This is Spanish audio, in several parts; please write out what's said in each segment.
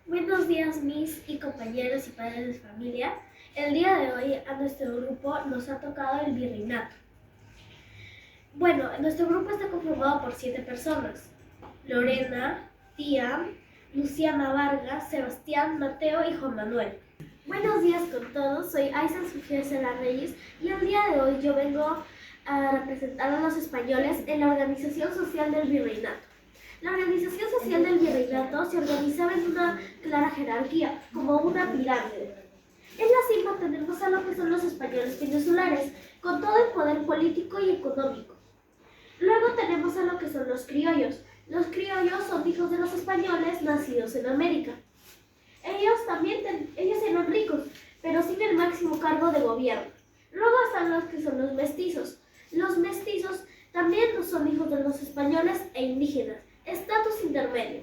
Buenos días, mis y compañeros y padres de familia. El día de hoy a nuestro grupo nos ha tocado el virreinato. Bueno, nuestro grupo está conformado por 7 personas. Lorena, Tía, Luciana Vargas, Sebastián, Mateo y Juan Manuel. Buenos días con todos, soy Aiza Sofía Sela Reyes y el día de hoy yo vengo a representar a los españoles en la organización social del virreinato. La organización social del virreinato se organizaba en una clara jerarquía, como una pirámide. En la cima tenemos a lo que son los españoles peninsulares, con todo el poder político y económico. Luego tenemos a lo que son los criollos. Los criollos son hijos de los españoles nacidos en América. Ellos eran ricos, pero sin el máximo cargo de gobierno. Luego están los que son los mestizos. Los mestizos también no son hijos de los españoles e indígenas, estatus intermedio.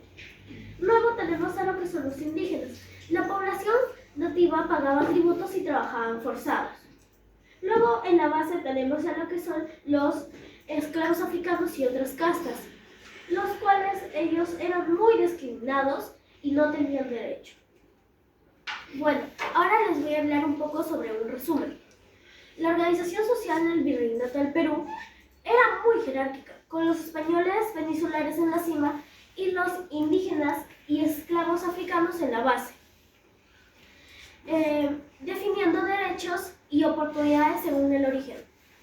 Luego tenemos a lo que son los indígenas. La población nativa pagaba tributos y trabajaban forzados. Luego en la base tenemos a lo que son los esclavos africanos y otras castas, los cuales ellos eran muy discriminados y no tenían derecho. Bueno, ahora les voy a hablar un poco sobre un resumen. La organización social del virreinato del Perú era muy jerárquica, con los españoles peninsulares en la cima y los indígenas y esclavos africanos en la base, definiendo derechos y oportunidades según el origen.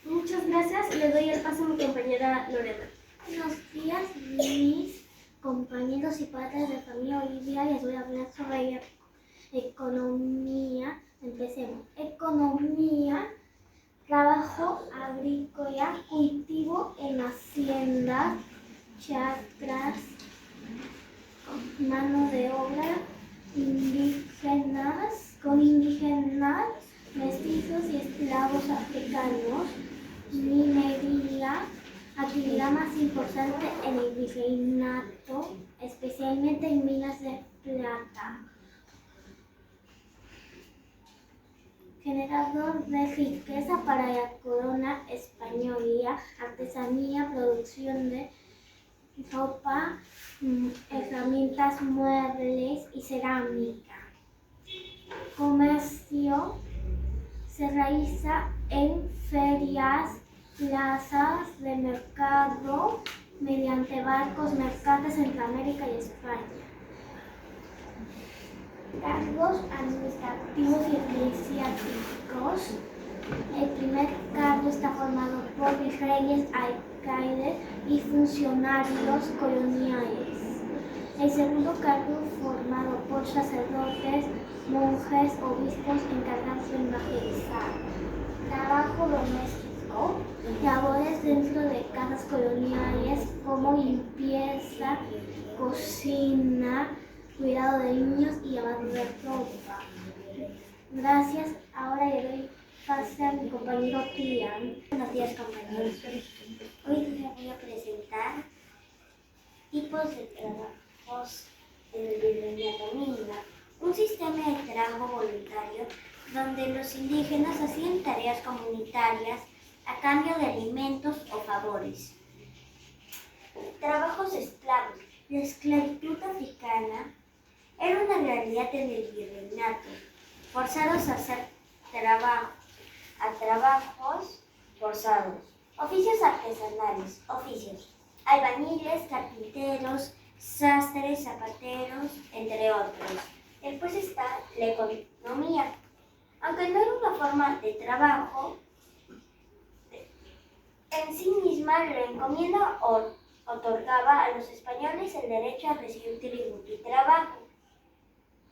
Muchas gracias, le doy el paso a mi compañera Lorena. Buenos días, mis compañeros y padres de familia. Hoy día les voy a hablar sobre economía. Empecemos. Economía, trabajo agrícola, cultivo en haciendas, chacras, mano de obra, con indígenas, mestizos y esclavos africanos, minería, actividad más importante en el virreinato, especialmente en minas de plata. Generador de riqueza para la corona española, artesanía, producción de ropa, herramientas, muebles y cerámica. Comercio se realiza en ferias, plazas de mercado, mediante barcos, mercantes entre América y España. Cargos administrativos y eclesiásticos. El primer cargo está formado por virreyes, alcaides y funcionarios coloniales. El segundo cargo formado por sacerdotes, monjes, obispos encargados de evangelizar. Trabajo doméstico. Labores dentro de casas coloniales como limpieza, cocina, cuidado de niños y lavado de ropa. Gracias. Ahora le doy pase a mi compañero Tian. Buenos días, compañeros. Hoy les voy a presentar tipos de trabajos del virreinato minga. Un sistema de trabajo voluntario donde los indígenas hacían tareas comunitarias a cambio de alimentos o favores. Trabajos esclavos. La esclavitud africana era una realidad en el virreinato, forzados a hacer trabajos forzados. Oficios artesanales. Oficios: albañiles, carpinteros, sastres, zapateros, entre otros. Después está la economía. Aunque no era una forma de trabajo en sí misma, la encomienda otorgaba a los españoles el derecho a recibir tributo y trabajo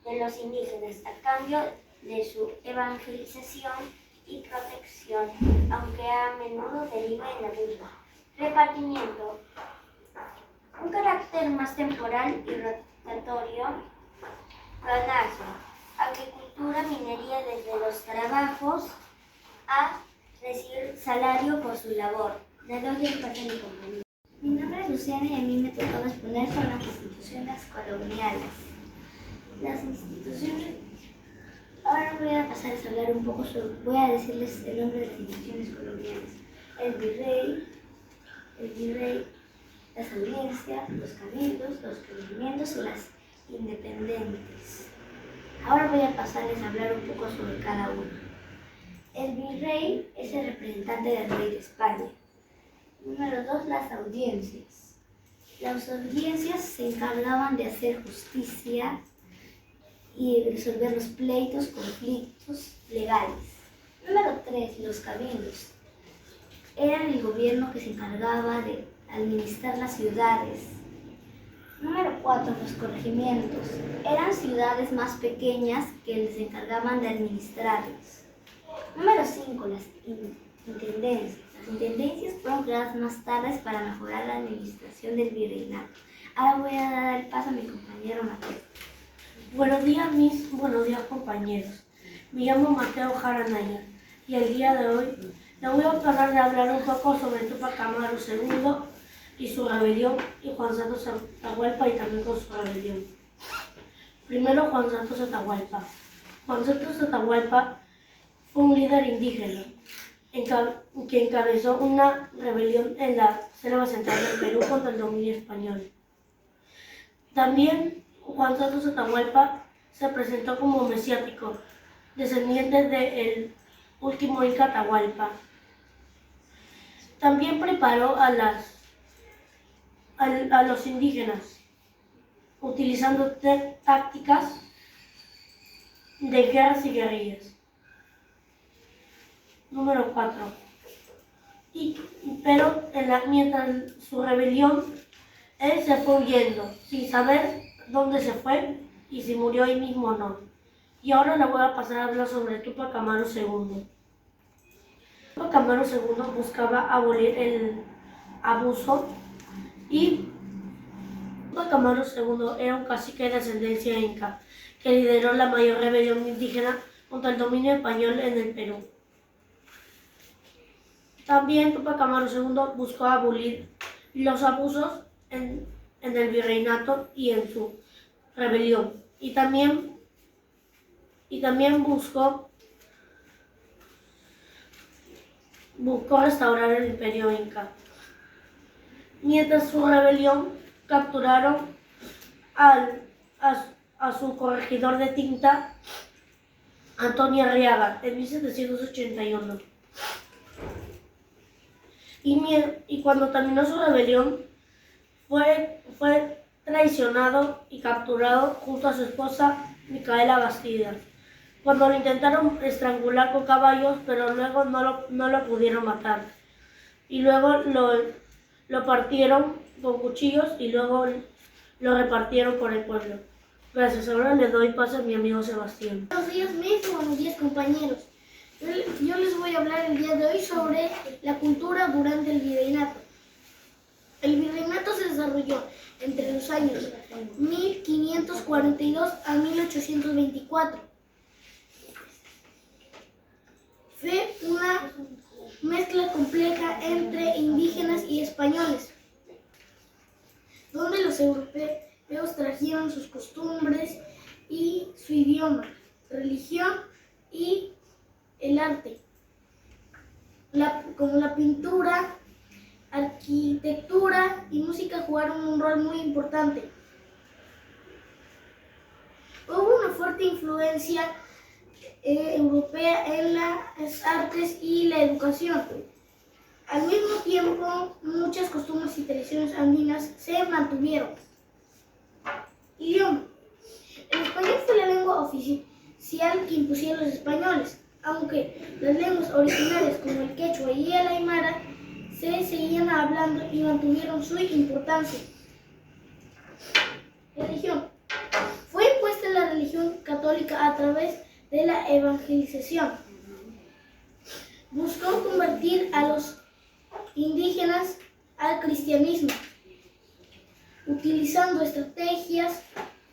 de los indígenas a cambio de su evangelización y protección, aunque a menudo deriva en abuso. Repartimiento. Un carácter más temporal y rotatorio. Ganancia. Agricultura, minería, desde los trabajos a recibir salario por su labor. Le doy el paso a mi compañero. Mi nombre es Luciana y a mí me tocó responder sobre las instituciones coloniales. Las instituciones. Ahora voy a pasar a hablar un poco voy a decirles el nombre de las instituciones coloniales. El virrey, las audiencias, los cabildos, los regimientos y las independientes. Ahora voy a pasarles a hablar un poco sobre cada uno. El virrey es el representante del rey de España. Número 2, las audiencias. Las audiencias se encargaban de hacer justicia y resolver los pleitos, conflictos legales. Número 3, los cabildos. Eran el gobierno que se encargaba de administrar las ciudades. Número 4, los corregimientos. Eran ciudades más pequeñas que les encargaban de administrarlas. Número 5, las intendencias. Las intendencias fueron creadas más tarde para mejorar la administración del virreinato. Ahora voy a dar el paso a mi compañero Mateo. Buenos días, Miss. Buenos días, compañeros. Me llamo Mateo Jaranaya y el día de hoy le voy a tratar de hablar un poco sobre Túpac Amaru II y su rebelión y Juan Santos Atahualpa y también con su rebelión. Primero, Juan Santos Atahualpa. Juan Santos Atahualpa fue un líder indígena que encabezó una rebelión en la selva central del Perú contra el dominio español. También Juan Santos Atahualpa se presentó como mesiático, descendiente del último Inca Atahualpa. También preparó a los indígenas, utilizando tácticas de guerras y guerrillas. Número 4. Pero mientras su rebelión, él se fue huyendo, sin saber dónde se fue y si murió ahí mismo o no. Y ahora le voy a pasar a hablar sobre Túpac Amaru II. Túpac Amaru II buscaba abolir el abuso y Túpac Amaru II era un cacique de ascendencia inca que lideró la mayor rebelión indígena contra el dominio español en el Perú. También Túpac Amaru II buscó abolir los abusos en el virreinato y en su rebelión. Y también buscó restaurar el imperio inca. Mientras su rebelión capturaron a su corregidor de Tinta, Antonio Arriaga, en 1781. Y cuando terminó su rebelión, fue traicionado y capturado junto a su esposa Micaela Bastida, cuando lo intentaron estrangular con caballos, pero luego no lo pudieron matar. Y luego lo partieron con cuchillos y luego lo repartieron por el pueblo. Gracias. Ahora le doy paso a mi amigo Sebastián. Buenos días, Miss. Buenos días, compañeros. Yo les voy a hablar el día de hoy sobre la cultura durante el virreinato. El virreinato se desarrolló entre los años 1542 a 1824. Fue una mezcla compleja entre indígenas y españoles, donde los europeos trajeron sus costumbres y su idioma, religión y el arte, como la pintura, arquitectura y música jugaron un rol muy importante. Hubo una fuerte influencia europea en las artes y la educación. Al mismo tiempo, muchas costumbres y tradiciones andinas se mantuvieron. Idioma. El español fue la lengua oficial que impusieron los españoles, aunque las lenguas originarias como el quechua y el aymara se seguían hablando y mantuvieron su importancia. Religión. Fue impuesta la religión católica a través de la evangelización. Buscó convertir a los indígenas al cristianismo, utilizando estrategias,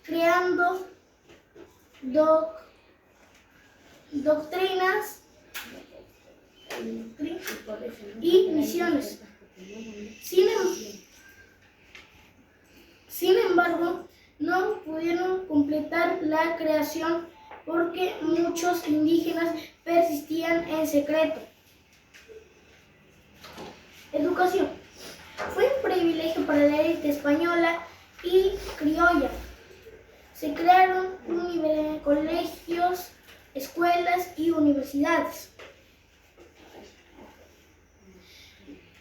creando doctrinas y misiones. Sin embargo, no pudieron completar la creación porque muchos indígenas persistían en secreto. Educación. Fue un privilegio para la élite española y criolla Se crearon colegios, escuelas y universidades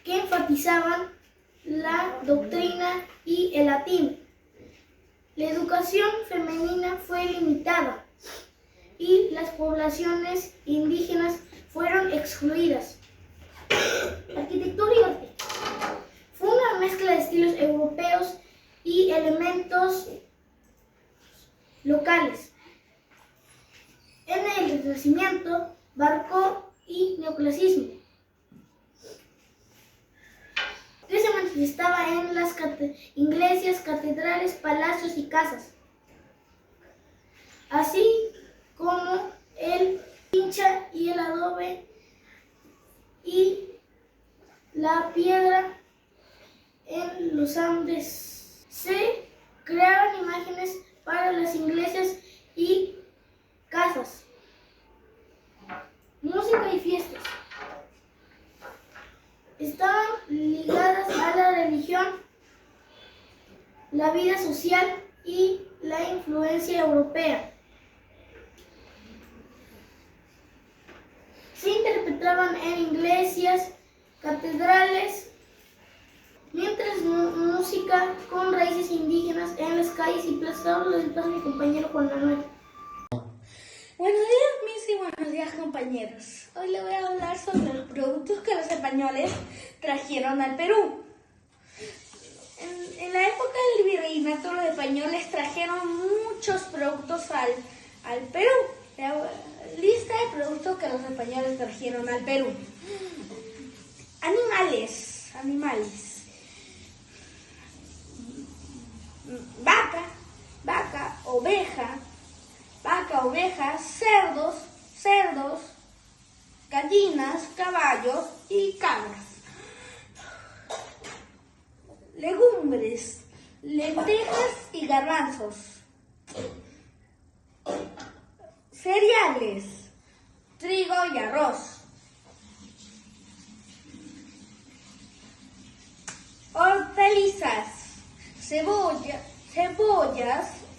que enfatizaban la doctrina y el latín. La educación femenina fue limitada y las poblaciones indígenas fueron excluidas. Arquitectura y arte. Fue una mezcla de estilos europeos y elementos locales. En el Renacimiento, Barroco y Neoclasicismo, que se manifestaba en las iglesias, catedrales, palacios y casas, así como el pincha y el adobe y la piedra en los Andes. Se crearon imágenes para las iglesias y casas. Música y fiestas. Estaban ligadas a la religión, la vida social y la influencia europea. Se interpretaban en iglesias, catedrales, mientras música con raíces indígenas en las calles y plazas. Ahora les paso a mi compañero Juan Manuel. Buenos días, Miss, y buenos días, compañeros. Hoy le voy a hablar sobre los productos que los españoles trajeron al Perú. En la época del virreinato, los españoles trajeron muchos productos al Perú. La lista de productos que los españoles trajeron al Perú. Animales. Vaca, oveja, cerdos, gallinas, caballos y cabras. Legumbres, lentejas y garbanzos. Cereales, trigo y arroz. Hortalizas, cebollas,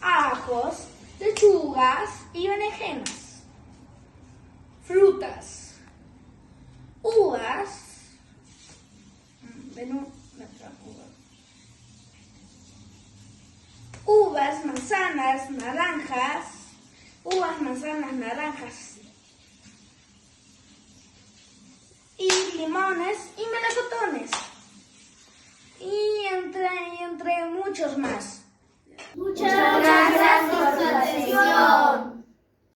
ajos, lechugas y berenjenas. Frutas, uvas, manzanas, naranjas y limones y melocotones y entre muchos más.